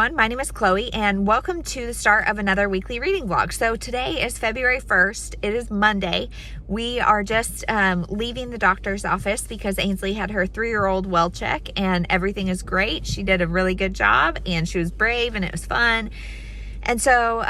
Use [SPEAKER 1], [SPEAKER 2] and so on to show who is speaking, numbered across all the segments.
[SPEAKER 1] everyone, my name is Chloe and welcome to the start of another weekly reading vlog. So today is February 1st, it is Monday. We are just leaving the doctor's office because Ainsley had her 3-year-old well check and everything is great. She did a really good job and she was brave and it was fun. And so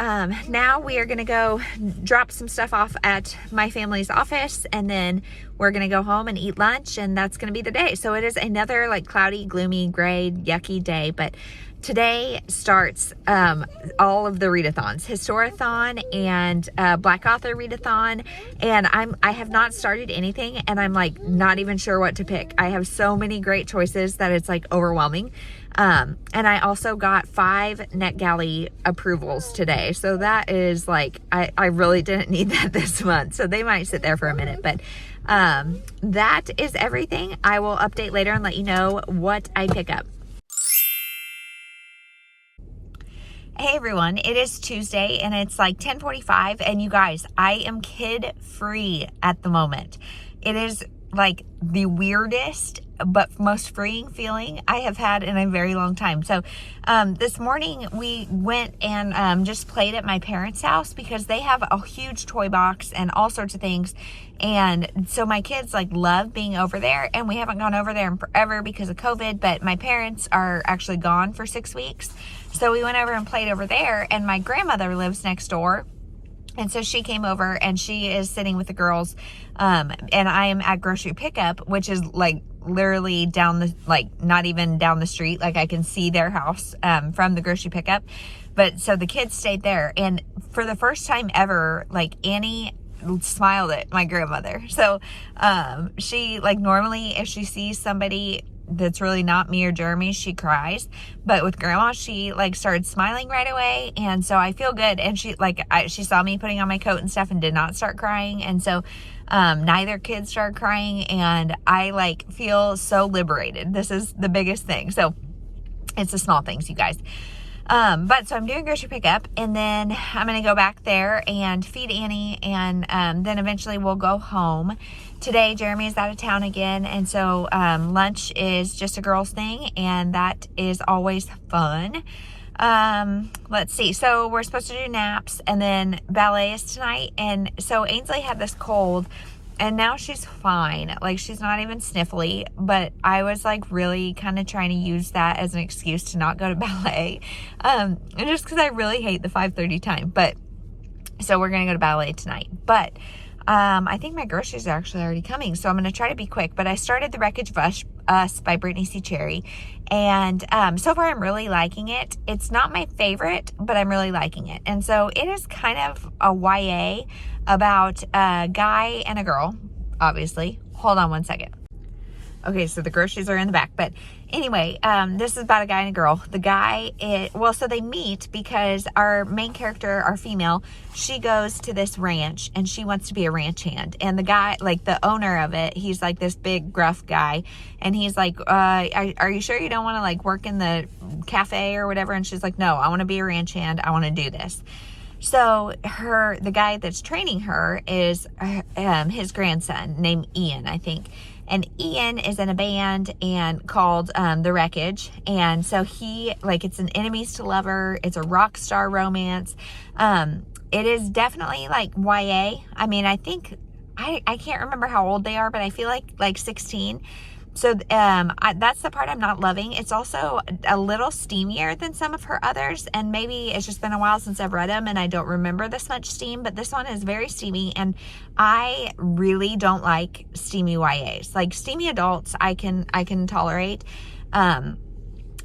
[SPEAKER 1] now we are gonna go drop some stuff off at my family's office and then we're gonna go home and eat lunch and that's gonna be the day. So it is another like cloudy, gloomy, gray, yucky day, but today starts all of the readathons, Historathon and Black Author Readathon, and I have not started anything and I'm like not even sure what to pick. I have so many great choices that it's like overwhelming. And I also got 5 NetGalley approvals today. So that is like, I really didn't need that this month. So they might sit there for a minute, but that is everything. I will update later and let you know what I pick up. Hey everyone, it is Tuesday and it's like 10:45 and you guys, I am kid free at the moment. It is like the weirdest but most freeing feeling I have had in a very long time. So this morning we went and just played at my parents' house because they have a huge toy box and all sorts of things, and so my kids like love being over there, and we haven't gone over there in forever because of COVID, but my parents are actually gone for 6 weeks, so we went over and played over there, and my grandmother lives next door. And so she came over and she is sitting with the girls, and I am at grocery pickup, which is like literally down the, like not even down the street. Like I can see their house from the grocery pickup. But so the kids stayed there, and for the first time ever, like Annie smiled at my grandmother. So she, like, normally if she sees somebody that's really not me or Jeremy, she cries, but with grandma she like started smiling right away, and so I feel good. And she like she saw me putting on my coat and stuff and did not start crying, and so neither kid started crying, and I like feel so liberated. This is the biggest thing. So it's the small things, you guys. But so I'm doing grocery pickup, and then I'm going to go back there and feed Annie, and then eventually we'll go home. Today, Jeremy is out of town again, and so lunch is just a girls' thing, and that is always fun. Let's see. So we're supposed to do naps, and then ballet is tonight, and so Ainsley had this cold, and now she's fine. Like, she's not even sniffly, but I was like really kind of trying to use that as an excuse to not go to ballet. And just because I really hate the 5:30 time. But so we're going to go to ballet tonight. But I think my groceries are actually already coming, so I'm going to try to be quick. But I started the Wreckage of Us by Brittainy C. Cherry, and so far I'm really liking it. It's not my favorite, but I'm really liking it. And so it is kind of a YA about a guy and a girl, obviously. Hold on one second. Okay, so the groceries are in the back, but anyway, this is about a guy and a girl. The guy, so they meet because our main character, our female, she goes to this ranch and she wants to be a ranch hand. And the guy, like the owner of it, he's like this big gruff guy, and he's like, are you sure you don't want to like work in the cafe or whatever? And she's like, no, I want to be a ranch hand. I want to do this. So the guy that's training her is his grandson named Ian, I think. And Ian is in a band and called the Wreckage. And so he, like, it's an enemies to lover. It's a rock star romance. It is definitely like YA. I mean, I think, I can't remember how old they are, but I feel like 16. So that's the part I'm not loving. It's also a little steamier than some of her others, and maybe it's just been a while since I've read them and I don't remember this much steam, but this one is very steamy, and I really don't like steamy YAs. Like steamy adults I can tolerate. And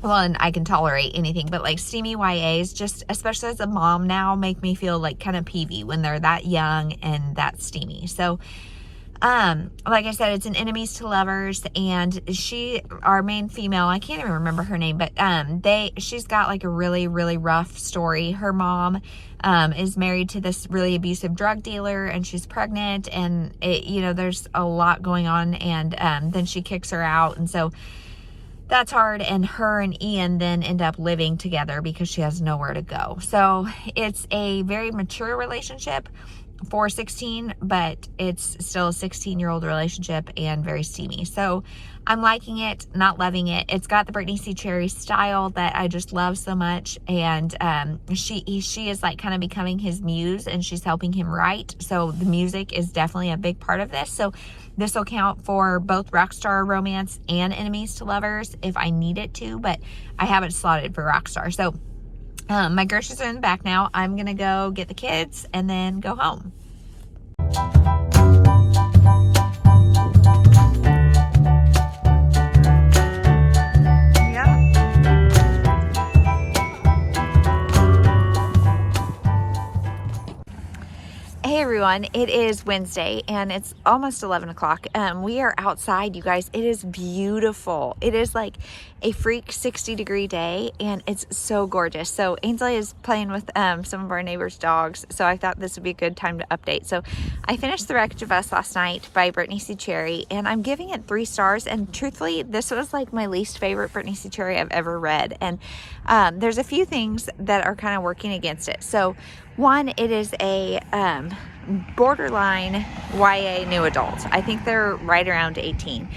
[SPEAKER 1] I can tolerate anything, but like steamy YAs, just especially as a mom now, make me feel like kind of peevy when they're that young and that steamy. So like I said, it's an enemies to lovers, and our main female, I can't even remember her name, but she's got like a really, really rough story. Her mom is married to this really abusive drug dealer, and she's pregnant, and there's a lot going on, and then she kicks her out, and so that's hard. And her and Ian then end up living together because she has nowhere to go. So it's a very mature relationship. for 16, but it's still a 16-year-old relationship and very steamy. So I'm liking it, not loving it. It's got the Brittainy C. Cherry style that I just love so much, and she is like kind of becoming his muse, and she's helping him write. So the music is definitely a big part of this. So this will count for both Rockstar Romance and Enemies to Lovers if I need it to, but I have it slotted for Rockstar. So my groceries are in the back now. I'm gonna go get the kids and then go home. Hey everyone, it is Wednesday and it's almost 11 o'clock. We are outside, you guys. It is beautiful. It is like a freak 60-degree day and it's so gorgeous. So Ainsley is playing with some of our neighbors' dogs, so I thought this would be a good time to update. So I finished The Wreckage of Us last night by Brittainy C. Cherry, and I'm giving it 3 stars, and truthfully this was like my least favorite Brittainy C. Cherry I've ever read, and there's a few things that are kind of working against it. So one, it is a borderline YA new adult. I think they're right around 18.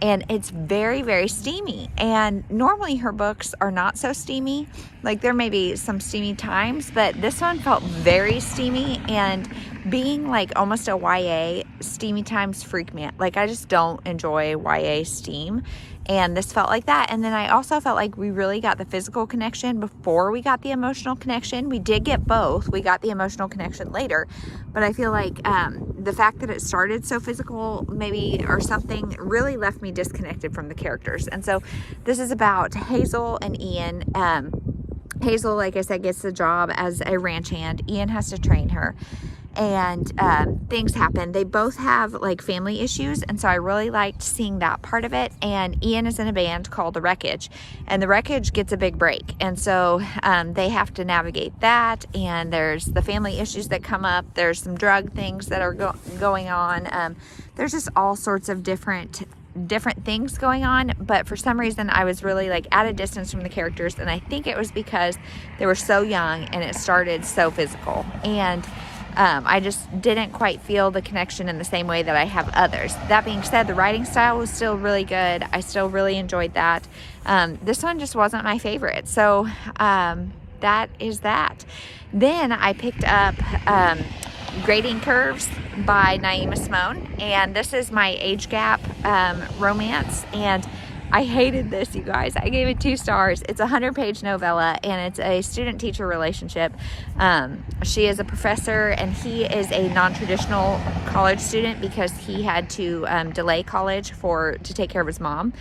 [SPEAKER 1] And it's very, very steamy. And normally her books are not so steamy. Like there may be some steamy times, but this one felt very steamy, and being like almost a YA, steamy times freak me out. Like I just don't enjoy YA steam. And this felt like that. And then I also felt like we really got the physical connection before we got the emotional connection. We did get both. We got the emotional connection later. But I feel like the fact that it started so physical maybe or something really left me disconnected from the characters. And so this is about Hazel and Ian. Hazel, like I said, gets the job as a ranch hand. Ian has to train her. And things happen. They both have like family issues, and so I really liked seeing that part of it. And Ian is in a band called the Wreckage, and the Wreckage gets a big break, and so they have to navigate that. And there's the family issues that come up. There's some drug things that are going on. There's just all sorts of different things going on, but for some reason I was really like at a distance from the characters, and I think it was because they were so young and it started so physical, and I just didn't quite feel the connection in the same way that I have others. That being said, the writing style was still really good. I still really enjoyed that. This one just wasn't my favorite. So that is that. Then I picked up Grading Curves by Naima Simone, and this is my age gap romance, and I hated this, you guys. I gave it 2 stars. It's a 100-page novella, and it's a student-teacher relationship. She is a professor, and he is a non-traditional college student because he had to delay college to take care of his mom.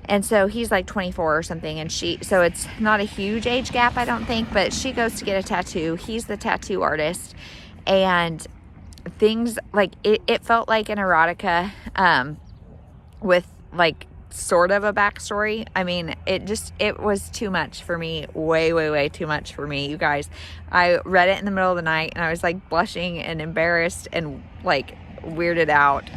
[SPEAKER 1] And so he's like 24 or something, and so it's not a huge age gap, I don't think, but she goes to get a tattoo. He's the tattoo artist, and things like it felt like an erotica with like sort of a backstory. I mean, it was too much for me. Way too much for me, you guys. I read it in the middle of the night and I was like blushing and embarrassed and like weirded out.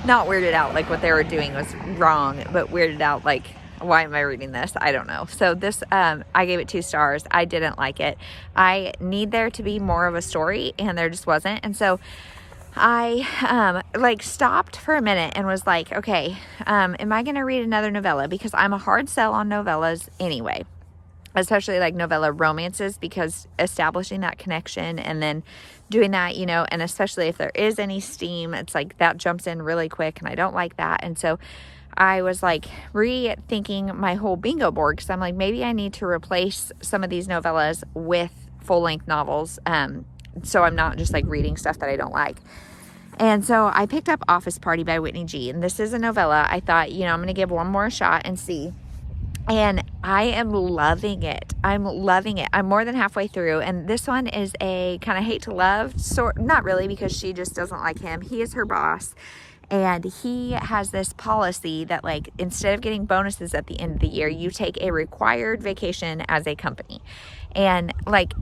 [SPEAKER 1] Not weirded out like what they were doing was wrong, but weirded out like, why am I reading this? I don't know. So this, I gave it 2 stars. I didn't like it. I need there to be more of a story, and there just wasn't. And so I like stopped for a minute and was like, okay, am I going to read another novella? Because I'm a hard sell on novellas anyway, especially like novella romances, because establishing that connection and then doing that, you know, and especially if there is any steam, it's like that jumps in really quick, and I don't like that. And so I was like rethinking my whole bingo board, because I'm like, maybe I need to replace some of these novellas with full-length novels, so I'm not just like reading stuff that I don't like. And so I picked up Office Party by Whitney G, and this is a novella. I thought, you know, I'm going to give one more shot and see. And I am loving it. I'm loving it. I'm more than halfway through, and this one is a kind of hate to love sort, not really, because she just doesn't like him. He is her boss, and he has this policy that like instead of getting bonuses at the end of the year, you take a required vacation as a company. And like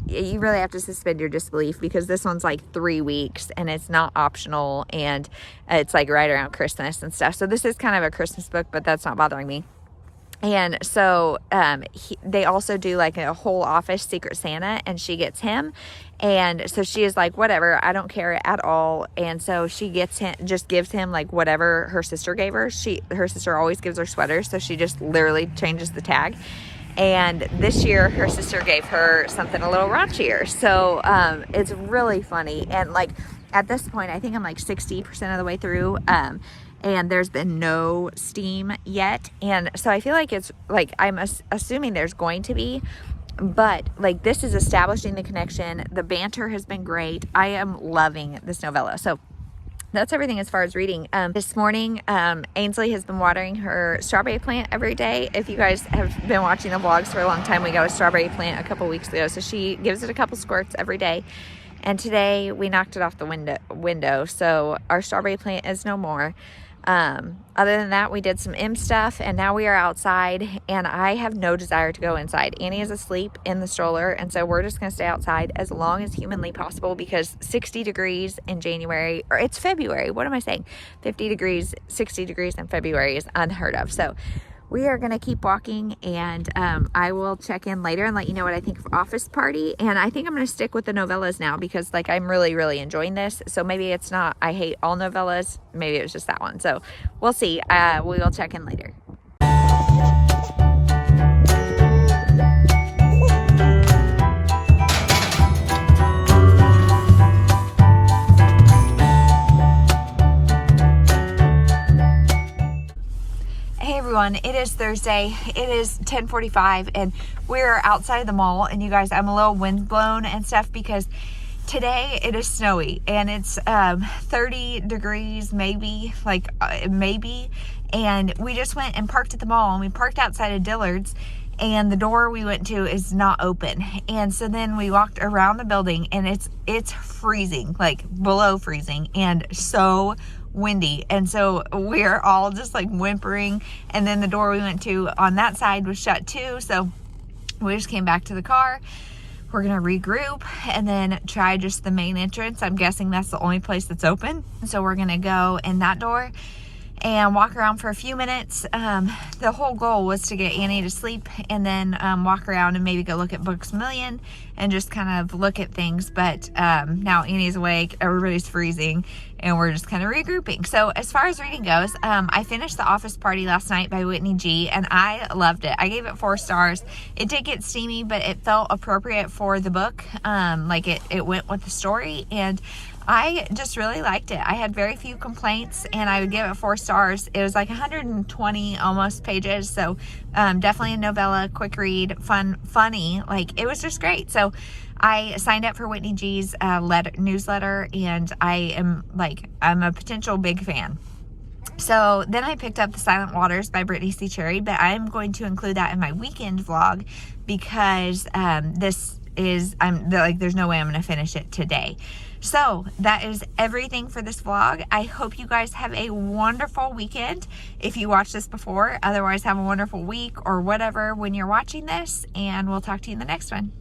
[SPEAKER 1] you really have to suspend your disbelief, because this one's like 3 weeks and it's not optional, and it's like right around Christmas and stuff. So this is kind of a Christmas book, but that's not bothering me. And so they also do like a whole office Secret Santa, and she gets him. And so she is like, whatever, I don't care at all. And so she just gives him like whatever her sister gave her. Her sister always gives her sweaters, so she just literally changes the tag. And this year her sister gave her something a little raunchier. So it's really funny. And like at this point, I think I'm like 60% of the way through. And there's been no steam yet. And so I feel like it's like, I'm assuming there's going to be, but like this is establishing the connection. The banter has been great. I am loving this novella. So that's everything as far as reading. This morning, Ainsley has been watering her strawberry plant every day. If you guys have been watching the vlogs for a long time, we got a strawberry plant a couple weeks ago. So she gives it a couple squirts every day. And today we knocked it off the window. So our strawberry plant is no more. Other than that, we did some stuff, and now we are outside, and I have no desire to go inside. Annie is asleep in the stroller, and so we're just going to stay outside as long as humanly possible, because 60 degrees in January, or it's February, what am I saying? 50 degrees, 60 degrees in February is unheard of. So we are going to keep walking, and I will check in later and let you know what I think of Office Party. And I think I'm going to stick with the novellas now, because like I'm really, really enjoying this. So maybe it's not, I hate all novellas. Maybe it was just that one. So we'll see. We will check in later. Hey everyone, it is Thursday. It is 10:45 and we're outside the mall, and you guys, I'm a little windblown and stuff because today it is snowy and it's 30 degrees maybe, and we just went and parked at the mall, and we parked outside of Dillard's, and the door we went to is not open. And so then we walked around the building, and it's freezing, like below freezing, and so windy. And so we're all just like whimpering, and then the door we went to on that side was shut too. So we just came back to the car. We're gonna regroup and then try just the main entrance. I'm guessing that's the only place that's open. So we're gonna go in that door and walk around for a few minutes. The whole goal was to get Annie to sleep, and then walk around and maybe go look at Books A Million and just kind of look at things. But now Annie's awake, everybody's freezing, and we're just kind of regrouping. So as far as reading goes, I finished The Office Party last night by Whitney G, and I loved it. I gave it 4 stars. It did get steamy, but it felt appropriate for the book. Like it went with the story, and I just really liked it. I had very few complaints, and I would give it 4 stars. It was like 120 almost pages, so definitely a novella, quick read, funny. Like, it was just great. So I signed up for Whitney G's newsletter, and I'm a potential big fan. So then I picked up The Silent Waters by Brittainy C. Cherry, but I'm going to include that in my weekend vlog because there's no way I'm going to finish it today. So that is everything for this vlog. I hope you guys have a wonderful weekend if you watched this before. Otherwise, have a wonderful week or whatever when you're watching this, and we'll talk to you in the next one.